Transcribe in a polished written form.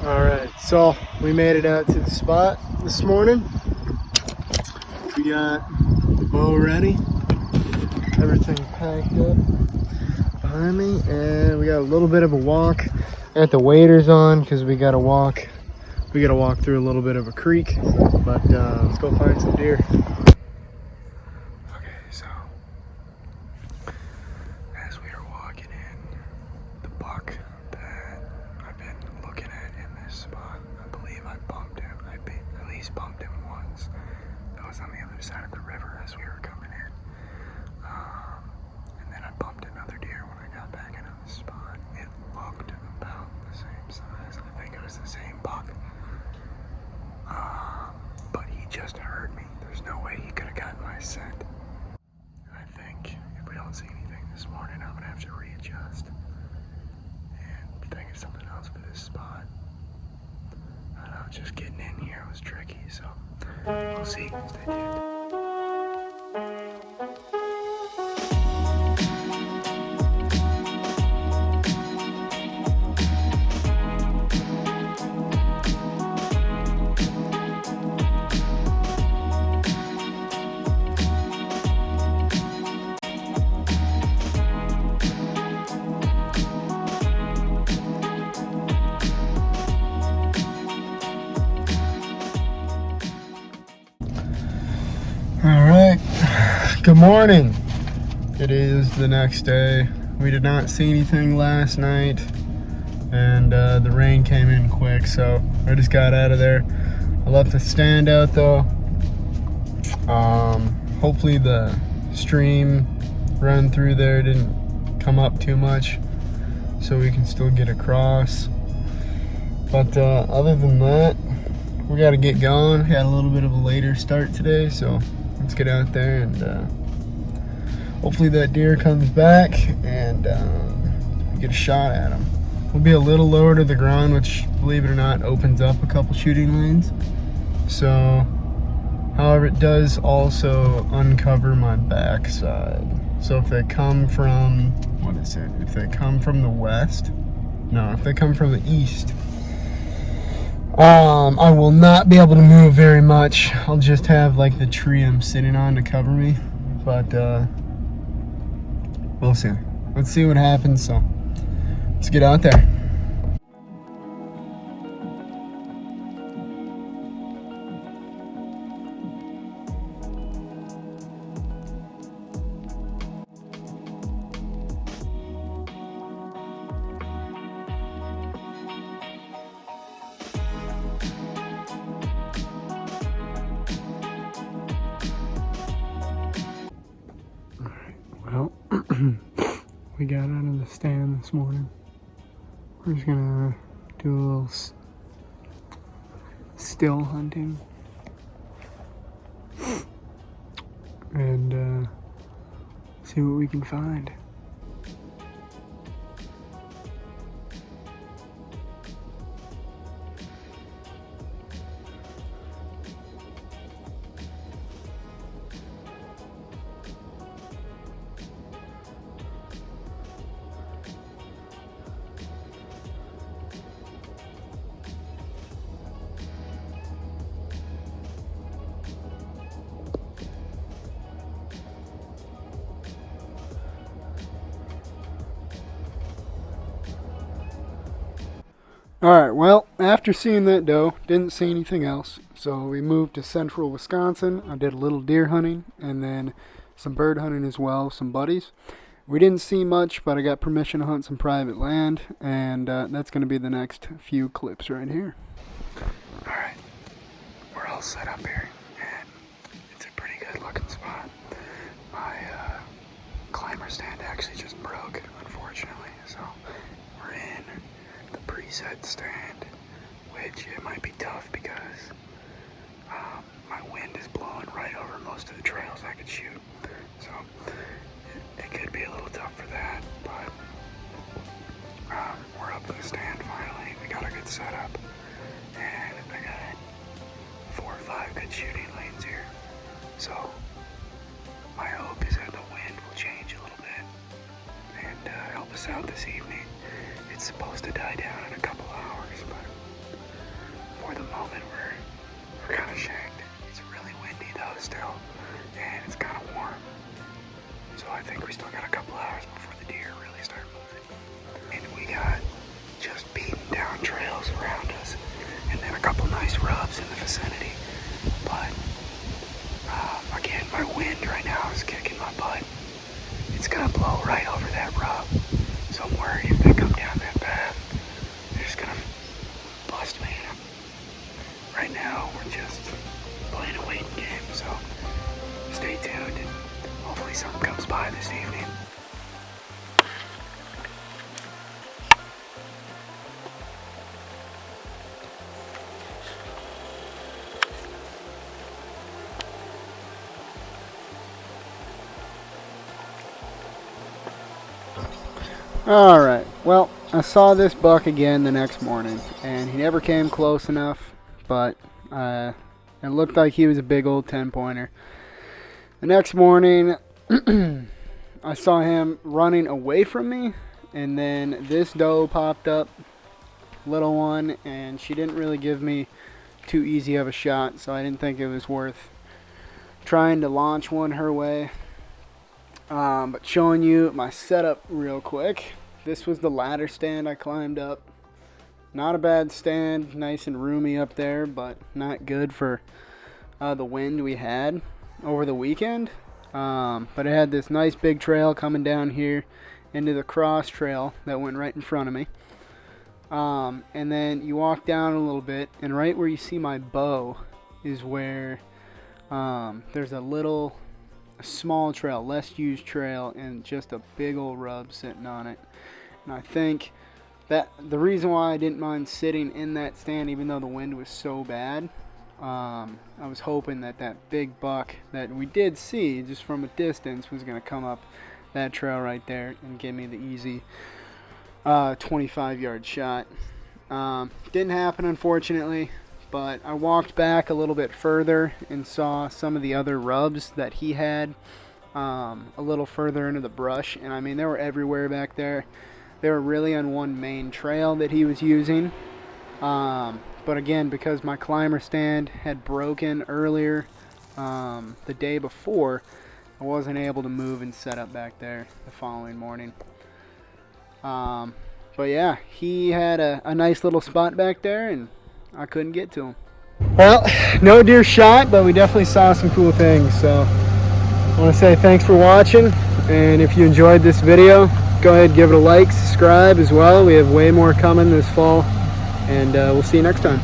Alright, so we made it out to the spot this morning. We got the bow ready, everything packed up behind me, and we got a little bit of a walk. I got the waders on because we gotta walk through a little bit of a creek, but let's go find some deer. Okay, so as we are walking in, the buck that I've been looking at in this spot, I believe I bumped him. I at least bumped him once. That was on the other side of the river as we were coming in. And then I bumped another deer when I got back into the spot. It looked about the same size. I think it was the same buck. But he just heard me. There's no way he could have gotten my scent. I think if we don't see anything this morning, I'm gonna have to readjust and think of something else for this spot. I don't know, just getting in here was tricky, so we'll see. Stay tuned. Alright, good morning. It is the next day. We did not see anything last night, and the rain came in quick, so I just got out of there. I left the stand out though. Hopefully the stream run through there didn't come up too much, so we can still get across. But other than that, we got to get going. Had a little bit of a later start today, so let's get out there and hopefully that deer comes back and get a shot at him. We'll be a little lower to the ground, which, believe it or not, opens up a couple shooting lanes. So, however, it does also uncover my backside. So if they come from, if they come from the west, no, if they come from the east, I will not be able to move very much. I'll just have like the tree I'm sitting on to cover me, but we'll see. Let's see what happens. So let's get out there. Well, we got out of the stand this morning. We're just gonna do a little still hunting and see what we can find. Alright, well, after seeing that doe, didn't see anything else, so we moved to central Wisconsin. I did a little deer hunting and then some bird hunting as well, some buddies. We didn't see much, but I got permission to hunt some private land, and that's going to be the next few clips right here. Alright, we're all set up here, and it's a pretty good looking spot. My climber stand actually just broke, unfortunately, so we're in the preset stand, which it might be tough because my wind is blowing right over most of the trails I could shoot, so it could be a little tough for that, but we're up in the stand finally. We got a good setup, and I got 4 or 5 good hopefully something comes by this evening. Alright, well, I saw this buck again the next morning, and he never came close enough, but it looked like he was a big old 10-pointer. The next morning, I saw him running away from me, and then this doe popped up, little one, and she didn't really give me too easy of a shot, so I didn't think it was worth trying to launch one her way. But showing you my setup real quick. This was the ladder stand I climbed up. Not a bad stand, nice and roomy up there, but not good for the wind we had over the weekend. But it had this nice big trail coming down here into the cross trail that went right in front of me. And then you walk down a little bit, and right where you see my bow is where there's a small trail, less used trail, and just a big old rub sitting on it. And I think that the reason why I didn't mind sitting in that stand, even though the wind was so bad, I was hoping that that big buck that we did see just from a distance was going to come up that trail right there and give me the easy 25-yard shot. Didn't happen, unfortunately. But I walked back a little bit further and saw some of the other rubs that he had a little further into the brush. And I mean, they were everywhere back there. They were really on one main trail that he was using. But again, because my climber stand had broken earlier the day before, I wasn't able to move and set up back there the following morning. But yeah, he had a nice little spot back there, and I couldn't get to him. Well, no deer shot, but we definitely saw some cool things. So I want to say thanks for watching, and if you enjoyed this video, go ahead and give it a like, subscribe as well. We have way more coming this fall, and we'll see you next time.